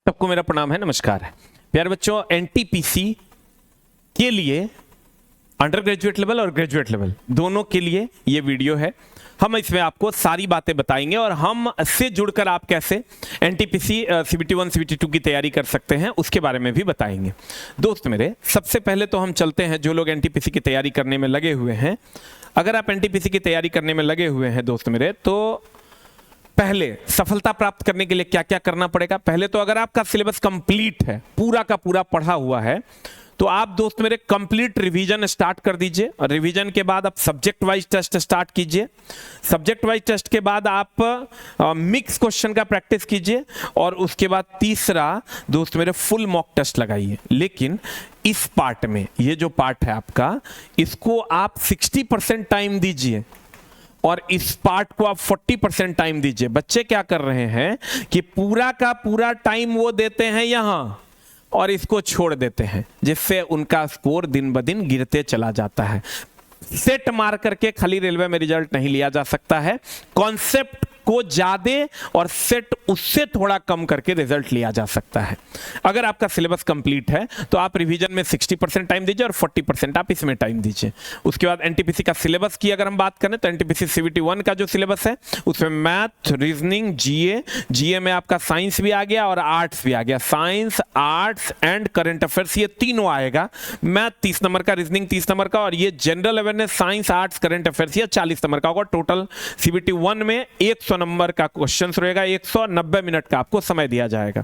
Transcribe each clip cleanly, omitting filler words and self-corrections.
सबको मेरा प्रणाम है, नमस्कार है प्यारे बच्चों। एनटीपीसी के लिए अंडर ग्रेजुएट लेवल और ग्रेजुएट लेवल दोनों के लिए ये वीडियो है। हम इसमें आपको सारी बातें बताएंगे और हम इससे जुड़कर आप कैसे एनटीपीसी सीबीटी 1 सीबीटी 2 की तैयारी कर सकते हैं उसके बारे में भी बताएंगे। दोस्त मेरे, सबसे पहले तो हम चलते हैं जो लोग एनटीपीसी की तैयारी करने में लगे हुए हैं। अगर आप एनटीपीसी की तैयारी करने में लगे हुए हैं दोस्त मेरे, तो पहले सफलता प्राप्त करने के लिए क्या क्या करना पड़ेगा। पहले तो अगर आपका सिलेबस कंप्लीट है, पूरा का पूरा पढ़ा हुआ है, तो आप दोस्त मेरे कंप्लीट रिवीजन स्टार्ट कर दीजिए। और रिवीजन के बाद आप सब्जेक्ट वाइज टेस्ट स्टार्ट कीजिए। सब्जेक्ट वाइज टेस्ट के बाद आप मिक्स क्वेश्चन का प्रैक्टिस कीजिए और उसके बाद तीसरा दोस्त मेरे फुल मॉक टेस्ट लगाइए। लेकिन इस पार्ट में, ये जो पार्ट है आपका, इसको आप 60% टाइम दीजिए और इस पार्ट को आप 40% टाइम दीजिए। बच्चे क्या कर रहे हैं कि पूरा का पूरा टाइम वो देते हैं यहां और इसको छोड़ देते हैं, जिससे उनका स्कोर दिन ब दिन गिरते चला जाता है। सेट मार करके खाली रेलवे में रिजल्ट नहीं लिया जा सकता है। कॉन्सेप्ट को ज्यादा और सेट उससे थोड़ा कम करके रिजल्ट लिया जा सकता है। अगर आपका सिलेबस कंप्लीट है तो आप रिवीजन में 60% टाइम दीजिए और 40% आप इसमें टाइम दीजिए। उसके बाद एनटीपीसी का सिलेबस की अगर हम बात करें तो एनटीपीसी सीबीटी 1 का जो सिलेबस है उसमें मैथ, रीजनिंग, जीए में आपका साइंस भी आ गया और आर्ट्स भी आ गया। Science, arts and current affairs, ये तीनों आएगा। मैथ 30 नंबर का, रीजनिंग 30 नंबर का और ये general awareness, science, arts, current affairs, ये 40 नंबर का होगा। टोटल सीबीटी 1 में 100 नंबर का क्वेश्चन रहेगा, 190 मिनट का आपको समय दिया जाएगा।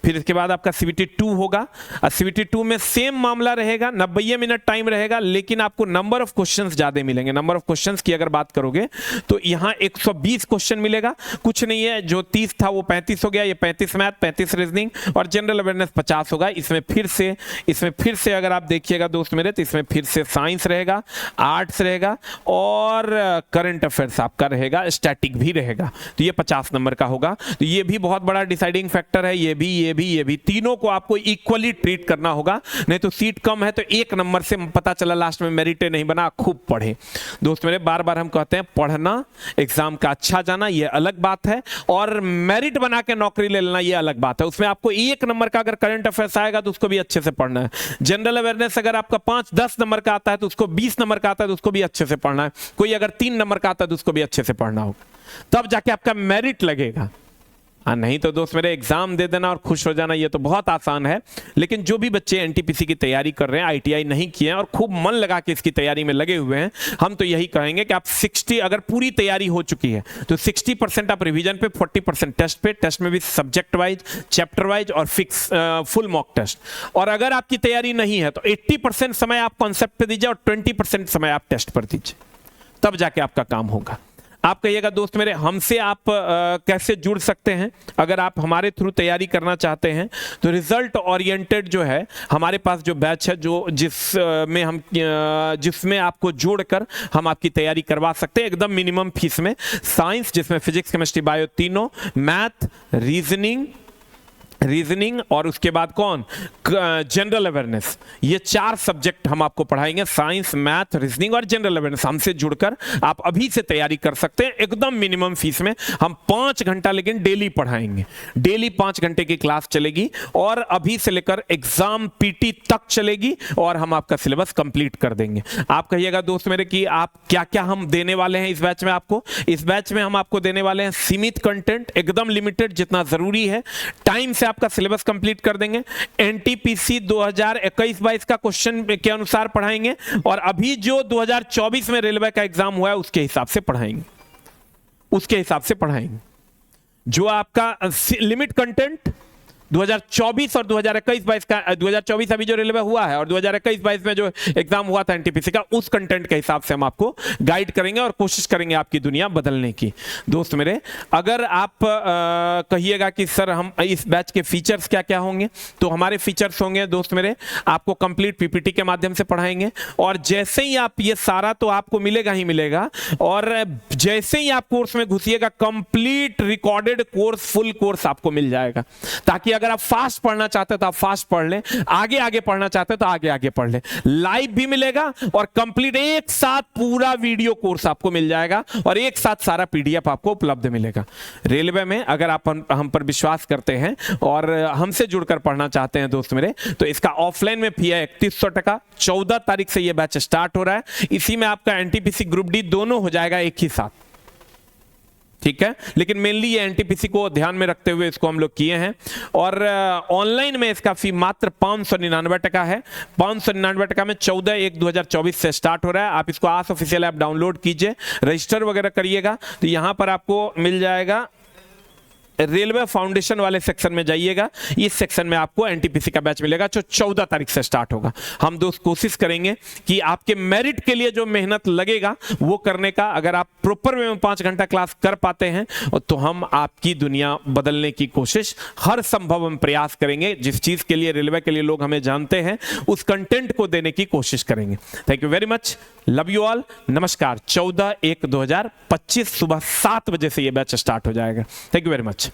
फिर इसके बाद आपका सीबीटी 2 होगा। सीबीटी 2 में सेम मामला रहेगा, 90 मिनट टाइम रहेगा, लेकिन आपको नंबर ऑफ क्वेश्चंस ज्यादा मिलेंगे। नंबर ऑफ क्वेश्चंस की अगर बात करोगे तो यहां 120 क्वेश्चन मिलेगा। कुछ नहीं है, जो 30 था वो 35 हो गया। ये 35 मैथ, 35 रीजनिंग और जनरल अवेयरनेस 50 होगा। इसमें फिर से अगर आप देखिएगा दोस्त मेरे, तो इसमें फिर से साइंस रहेगा, आर्ट्स रहेगा और करंट अफेयर्स आपका रहेगा, स्टैटिक भी रहेगा। तो ये 50 नंबर का होगा। तो ये भी बहुत बड़ा डिसाइडिंग फैक्टर है। ये भी तीनों को आपको इक्वली ट्रीट करना होगा, नहीं तो सीट कम है तो एक नंबर से पता चला लास्ट में मेरिट नहीं बना। खूब पढ़े दोस्त मेरे, बार बार हम कहते हैं पढ़ना, एग्जाम का अच्छा जाना ये अलग बात है और मेरिट बना के नौकरी ले लेना ये अलग बात है। उसमें आपको एक नंबर का अगर करंट अफेयर्स आएगा तो उसको भी अच्छे से पढ़ना है। जनरल अवेयरनेस अगर आपका 5-10 नंबर का आता है तो उसको 20 नंबर का आता है तो उसको भी अच्छे से पढ़ना है। कोई अगर 3 नंबर का आता है तो उसको भी अच्छे से पढ़ना होगा, तब जाके आपका मेरिट लगेगा। नहीं तो दोस्त मेरे एग्जाम दे देना और खुश हो जाना ये तो बहुत आसान है। लेकिन जो भी बच्चे एनटीपीसी की तैयारी कर रहे हैं, आईटीआई नहीं किए हैं और खूब मन लगा के इसकी तैयारी में लगे हुए हैं, हम तो यही कहेंगे कि आप 60, अगर पूरी तैयारी हो चुकी है तो 60% आप रिवीजन पे, 40% टेस्ट पे, टेस्ट में भी सब्जेक्ट वाइज, चैप्टर वाइज और फिक्स फुल मॉक टेस्ट। और अगर आपकी तैयारी नहीं है तो 80% समय आप कॉन्सेप्ट पे दीजिए और 20% समय आप टेस्ट पर दीजिए, तब जाके आपका काम होगा। आप कहिएगा दोस्त मेरे, हमसे आप कैसे जुड़ सकते हैं। अगर आप हमारे थ्रू तैयारी करना चाहते हैं तो रिजल्ट ओरिएंटेड जो है हमारे पास जो बैच है, जिसमें आपको जोड़कर हम आपकी तैयारी करवा सकते हैं एकदम मिनिमम फीस में। साइंस जिसमें फिजिक्स, केमिस्ट्री, बायो तीनों, मैथ, रीजनिंग और उसके बाद जनरल अवेयरनेस, ये 4 सब्जेक्ट हम आपको पढ़ाएंगे। साइंस, मैथ, रीजनिंग और जनरल अवेयरनेस। हमसे जुड़कर आप अभी से तैयारी कर सकते हैं एकदम मिनिमम फीस में। हम 5 घंटा लेकिन डेली पढ़ाएंगे। डेली 5 घंटे की क्लास चलेगी और अभी से लेकर एग्जाम पीटी तक चलेगी और हम आपका सिलेबस कंप्लीट कर देंगे। आप कहिएगा दोस्त मेरे कि आप क्या क्या हम देने वाले हैं इस बैच में आपको। इस बैच में हम आपको देने वाले हैं सीमित कंटेंट, एकदम लिमिटेड, जितना जरूरी है। टाइम से आपका सिलेबस कंप्लीट कर देंगे। एनटीपीसी 2021-22 का क्वेश्चन के अनुसार पढ़ाएंगे और अभी जो 2024 में रेलवे का एग्जाम हुआ है उसके हिसाब से पढ़ाएंगे। जो आपका लिमिट कंटेंट 2024 और 2021-22 का, 2024 अभी जो रेलवे हुआ है और 2021-22 में जो एग्जाम हुआ था एनटीपीसी का, उस कंटेंट के हिसाब से हम आपको गाइड करेंगे और कोशिश करेंगे आपकी दुनिया बदलने की। दोस्त मेरे, अगर आप कहिएगा कि सर हम इस बैच के फीचर्स क्या क्या होंगे, तो हमारे फीचर्स होंगे दोस्त मेरे, आपको कंप्लीट पीपीटी के माध्यम से पढ़ाएंगे और जैसे ही आप, ये सारा तो आपको मिलेगा ही मिलेगा, और जैसे ही आप कोर्स में घुसिएगा complete recorded course, full course आपको मिल जाएगा, ताकि अगर आप फास्ट पढ़ना चाहते हो तो आप फास्ट पढ़ लें, आगे आगे पढ़ना चाहते हो तो आगे आगे पढ़ लें। लाइव भी मिलेगा और कंप्लीट एक साथ पूरा वीडियो कोर्स आपको मिल जाएगा और एक साथ सारा पीडीएफ आपको उपलब्ध मिलेगा। रेलवे में अगर आप हम पर विश्वास करते हैं और हमसे जुड़कर पढ़ना चाहते हैं दोस्त मेरे, तो इसका ऑफलाइन में फी है 3100 टका। 14 तारीख से यह बैच स्टार्ट हो रहा है। इसी में आपका एनटीपीसी ग्रुप डी दोनों हो जाएगा एक ही साथ, ठीक है। लेकिन मेनली ये एनटीपीसी को ध्यान में रखते हुए इसको हम लोग किए हैं। और ऑनलाइन में इसका फी मात्र 599 टका है। 599 टका में 14/1/2024 से स्टार्ट हो रहा है। आप इसको आस ऑफिशियल ऐप डाउनलोड कीजिए, रजिस्टर वगैरह करिएगा, तो यहां पर आपको मिल जाएगा रेलवे फाउंडेशन वाले सेक्शन में जाइएगा। इस सेक्शन में आपको एनटीपीसी का बैच मिलेगा जो 14 तारीख से स्टार्ट होगा। हम दोस्त कोशिश करेंगे कि आपके मेरिट के लिए जो मेहनत लगेगा वो करने का, अगर आप प्रॉपर वे में 5 घंटा क्लास कर पाते हैं तो हम आपकी दुनिया बदलने की कोशिश हर संभव हम प्रयास करेंगे। जिस चीज के लिए रेलवे के लिए लोग हमें जानते हैं उस कंटेंट को देने की कोशिश करेंगे। Thank you very much, love you all, नमस्कार। 14/1/2025 सुबह 7 बजे से ये बैच स्टार्ट हो जाएगा। Thank you very much.